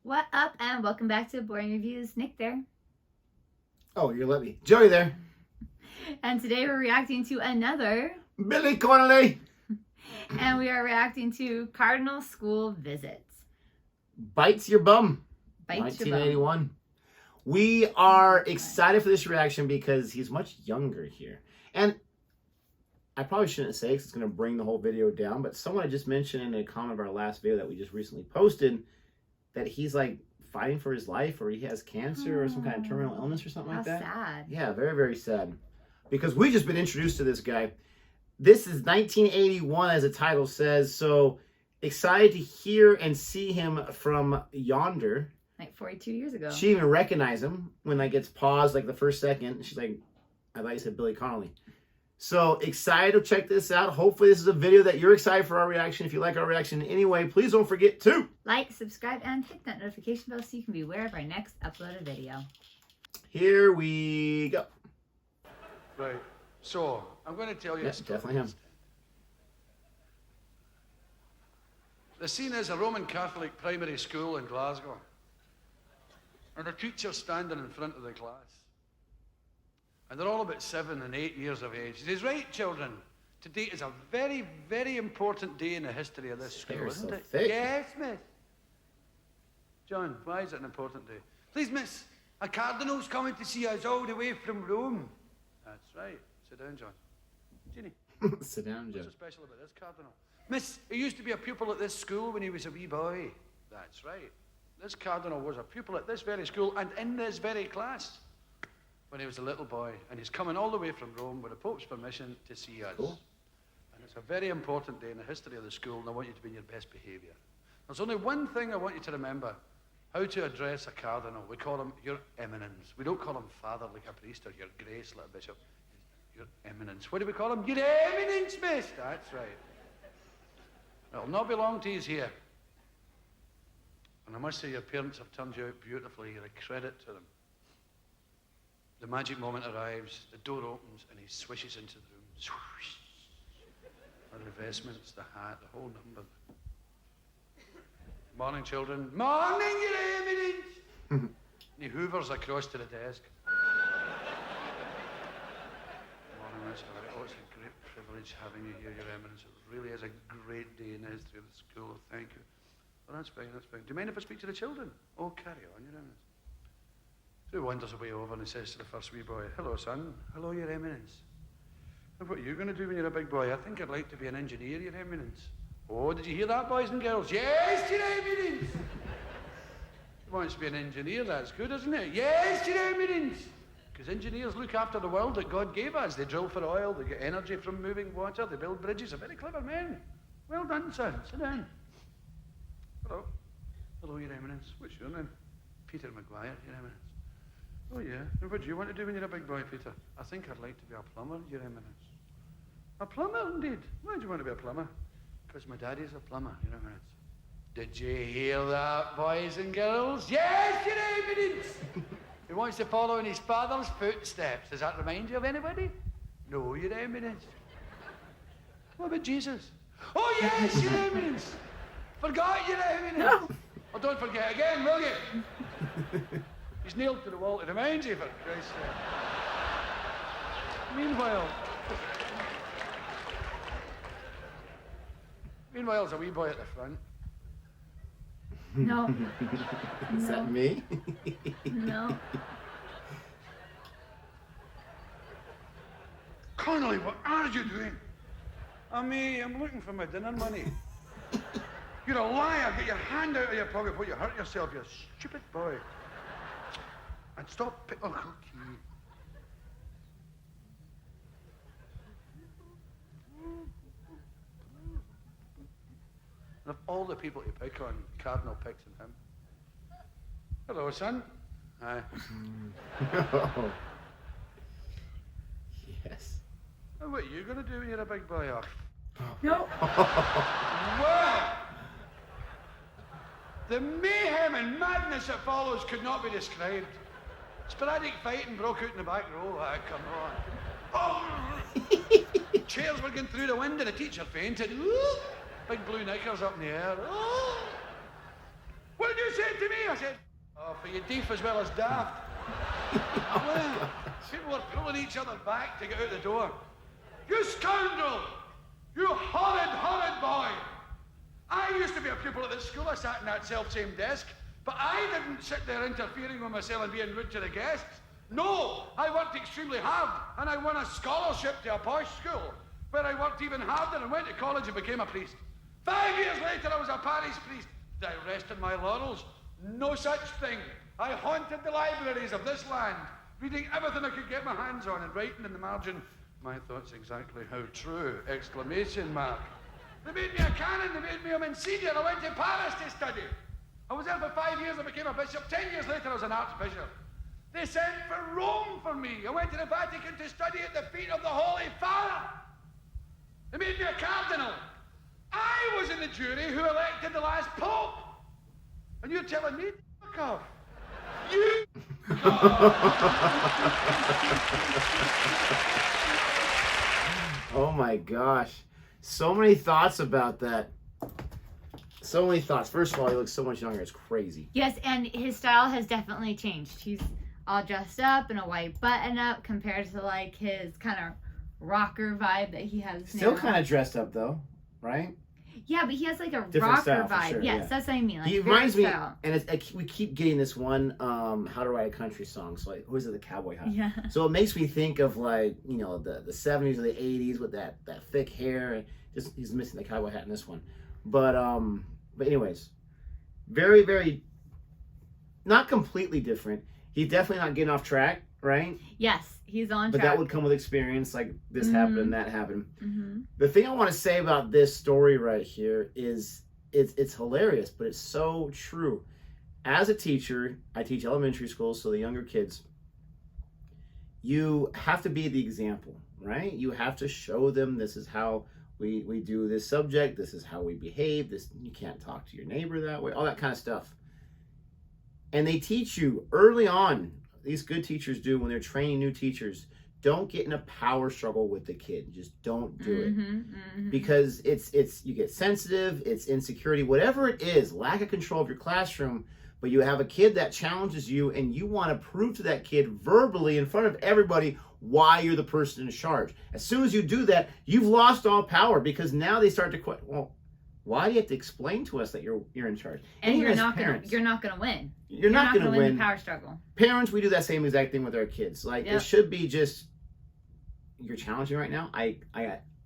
What up, and welcome back to Boring Reviews. Nick there. Oh, you let me. Joey there. And today we're reacting to another Billy Connolly. and we are reacting to Cardinal School Visits. Bites Your Bum. Bites Your Bum. 1981. We are excited for this reaction because he's much younger here. And I probably shouldn't say because it's going to bring the whole video down, but someone had just mentioned in a comment of our last video that we just recently posted that he's like fighting for his life, or he has cancer or some kind of terminal illness or something like that. How sad. Yeah, very, very sad. Because we've just been introduced to this guy. This is 1981, as the title says, so excited to hear and see him from yonder. Like 42 years ago. She even recognized him when like it's paused like the first second. She's like, I thought you said Billy Connolly. So excited to check this out. Hopefully this is a video that you're excited for our reaction. If you like our reaction in any way, please don't forget to like, subscribe, and hit that notification bell so you can be aware of our next uploaded video. Here we go. Right. So, I'm going to tell you a story. Definitely him. The scene is a Roman Catholic primary school in Glasgow. And a teacher's standing in front of the class. And they're all about 7 and 8 years of age. He says, right, children, today is a very, very important day in the history of this school, isn't it? Thick. Yes, miss. John, why is it an important day? Please, miss, a cardinal's coming to see us all the way from Rome. That's right. Sit down, John. Jeannie. Sit down, Joe. What's so special about this cardinal? Miss, he used to be a pupil at this school when he was a wee boy. That's right. This cardinal was a pupil at this very school and in this very class when he was a little boy. And he's coming all the way from Rome with the Pope's permission to see us. Cool. And it's a very important day in the history of the school, and I want you to be in your best behaviour. There's only one thing I want you to remember. How to address a cardinal. We call him Your Eminence. We don't call him Father like a priest or Your Grace like a bishop. Your Eminence. What do we call him? Your Eminence, miss. That's right. It'll not be long till he's here. And I must say your parents have turned you out beautifully. You're a credit to them. The magic moment arrives, the door opens, and he swishes into the room. Swoosh. The vestments, the hat, the whole number. Morning, children. Morning, Your Eminence. And he hoovers across to the desk. Morning, Miss. Oh, it's a great privilege having you here, Your Eminence. It really is a great day in the history of the school. Thank you. Well, that's fine, that's fine. Do you mind if I speak to the children? Oh, carry on, Your Eminence. So he wanders away over and he says to the first wee boy, hello, son. Hello, Your Eminence. And what are you going to do when you're a big boy? I think I'd like to be an engineer, Your Eminence. Oh, did you hear that, boys and girls? Yes, Your Eminence. He wants to be an engineer, that's good, isn't it? Yes, Your Eminence. Because engineers look after the world that God gave us. They drill for oil, they get energy from moving water, they build bridges. They're very clever men. Well done, son. Sit down. Hello. Hello, Your Eminence. What's your name? Peter Maguire, Your Eminence. Oh, yeah. And what do you want to do when you're a big boy, Peter? I think I'd like to be a plumber, Your Eminence. A plumber, indeed. Why do you want to be a plumber? Because my daddy's a plumber, Your Eminence. Did you hear that, boys and girls? Yes, Your Eminence! He wants to follow in his father's footsteps. Does that remind you of anybody? No, Your Eminence. What about Jesus? Oh, yes, Your Eminence! Forgot, Your Eminence! No. Oh, don't forget again, will you? He's nailed to the wall to remind you, for Christ's sake. Meanwhile, there's a wee boy at the front. No. Is that me? No. Connolly, what are you doing? I'm looking for my dinner money. You're a liar. Get your hand out of your pocket before you hurt yourself, you stupid boy. And stop picking on cookie. And of all the people to pick on, Cardinal picks on him. Hello, son. Hi. Oh. Yes. Oh, what are you going to do when you're a big boy? Oh. No. Well, the mayhem and madness that follows could not be described. Sporadic fighting broke out in the back row. Ah, come on. Oh. Chairs were going through the window. The teacher fainted. Ooh. Big blue knickers up in the air. Oh. What did you say to me? I said, oh, for you deaf as well as daft. Well, people were pulling each other back to get out the door. You scoundrel! You horrid, horrid boy! I used to be a pupil at this school. I sat in that self-same desk. But I didn't sit there interfering with myself and being rude to the guests. No, I worked extremely hard, and I won a scholarship to a posh school, where I worked even harder and went to college and became a priest. 5 years later, I was a parish priest. Did I rest on my laurels? No such thing. I haunted the libraries of this land, reading everything I could get my hands on and writing in the margin, my thoughts exactly how true! Exclamation mark. They made me a canon, they made me a monsignor. I went to Paris to study. I was there for 5 years, I became a bishop. 10 years later, I was an archbishop. They sent for Rome for me. I went to the Vatican to study at the feet of the Holy Father. They made me a cardinal. I was in the jury who elected the last pope. And you're telling me to fuck off. You... Oh my gosh. So many thoughts about that. So many thoughts. First of all, he looks so much younger. It's crazy. Yes, and his style has definitely changed. He's all dressed up in a white button-up compared to like his kind of rocker vibe that he has Still now. kind of dressed up though, right? Yeah, but he has like a Different rocker style, for vibe. sure, Yes, yeah. that's what I mean. Like, He very reminds me, style. and we keep getting this one, How to Write a Country Song. So like, who is it, the cowboy hat? Yeah. So it makes me think of like, you know, the 70s or the 80s with that thick hair. And just he's missing the cowboy hat in this one. But anyways, very, very, not completely different. He's definitely not getting off track, right? Yes, he's on But track. that would come with experience, like this happened and that happened. Mm-hmm. The thing I want to say about this story right here is it's hilarious, but it's so true. As a teacher, I teach elementary school, so the younger kids, you have to be the example, right? You have to show them this is how we do this subject, this is how we behave, this you can't talk to your neighbor that way, all that kind of stuff. And they teach you early on, these good teachers do when they're training new teachers, don't get in a power struggle with the kid. Just don't do it. Mm-hmm. Because it's you get sensitive, it's insecurity, whatever it is, lack of control of your classroom, but you have a kid that challenges you and you want to prove to that kid verbally in front of everybody why you're the person in charge. As soon as you do that, you've lost all power because now they start to question, well, why do you have to explain to us that you're in charge? And even you're as not parents, gonna win. You're not gonna win the power struggle. Parents, we do that same exact thing with our kids. Like Yep. It should be just, you're challenging right now. I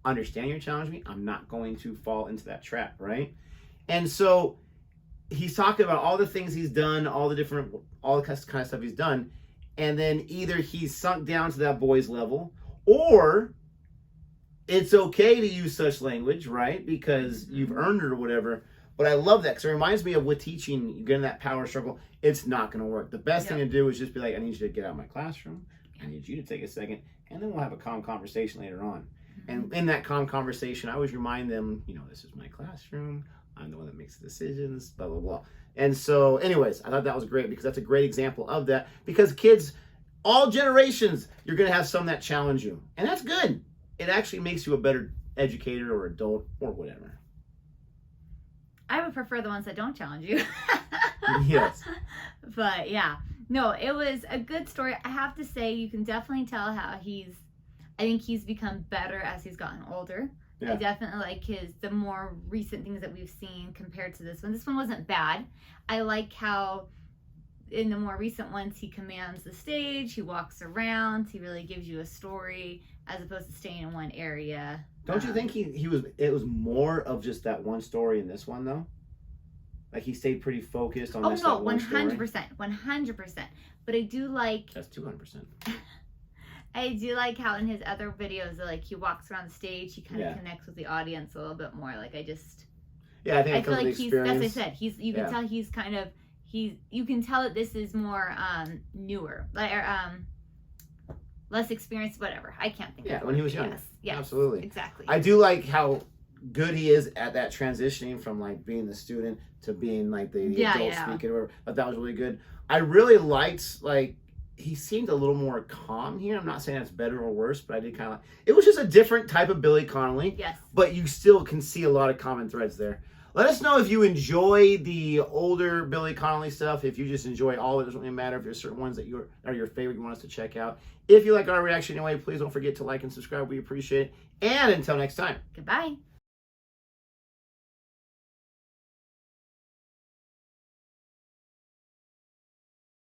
understand you're challenging me. I'm not going to fall into that trap, right? And so he's talking about all the things he's done, all the kind of stuff he's done, and then either he's sunk down to that boy's level, or it's okay to use such language, right? Because you've earned it or whatever. But I love that because it reminds me of with teaching, you get in that power struggle, it's not going to work. The best thing to do is just be like, I need you to get out of my classroom. I need you to take a second, and then we'll have a calm conversation later on. And in that calm conversation, I always remind them, you know, this is my classroom. I'm the one that makes the decisions, blah, blah, blah. And so, anyways, I thought that was great because that's a great example of that. Because kids, all generations, you're going to have some that challenge you. And that's good. It actually makes you a better educator or adult or whatever. I would prefer the ones that don't challenge you. Yes. But yeah, no, it was a good story. I have to say, you can definitely tell how I think he's become better as he's gotten older. Yeah. I definitely like the more recent things that we've seen compared to this one. This one wasn't bad. I like how in the more recent ones, he commands the stage, he walks around, he really gives you a story as opposed to staying in one area. Don't you think it was more of just that one story in this one though? Like he stayed pretty focused on this that one story? 100%. But I do like... That's 200%. I do like how in his other videos, like he walks around the stage, he kind of connects with the audience a little bit more. Like I feel like he's, as I said, you can tell he's kind of, you can tell that this is more newer, like less experienced, whatever. I can't think of it. When he was younger. Yes, absolutely. Exactly. I do like how good he is at that transitioning from like being the student to being like the adult speaker or whatever. But that was really good. I really liked he seemed a little more calm here. I'm not saying that's better or worse, but I did kind of it was just a different type of Billy Connolly. Yes. But you still can see a lot of common threads there. Let us know if you enjoy the older Billy Connolly stuff. If you just enjoy all of it, it doesn't really matter if there's certain ones that are your favorite you want us to check out. If you like our reaction anyway, please don't forget to like and subscribe. We appreciate it. And until next time. Goodbye.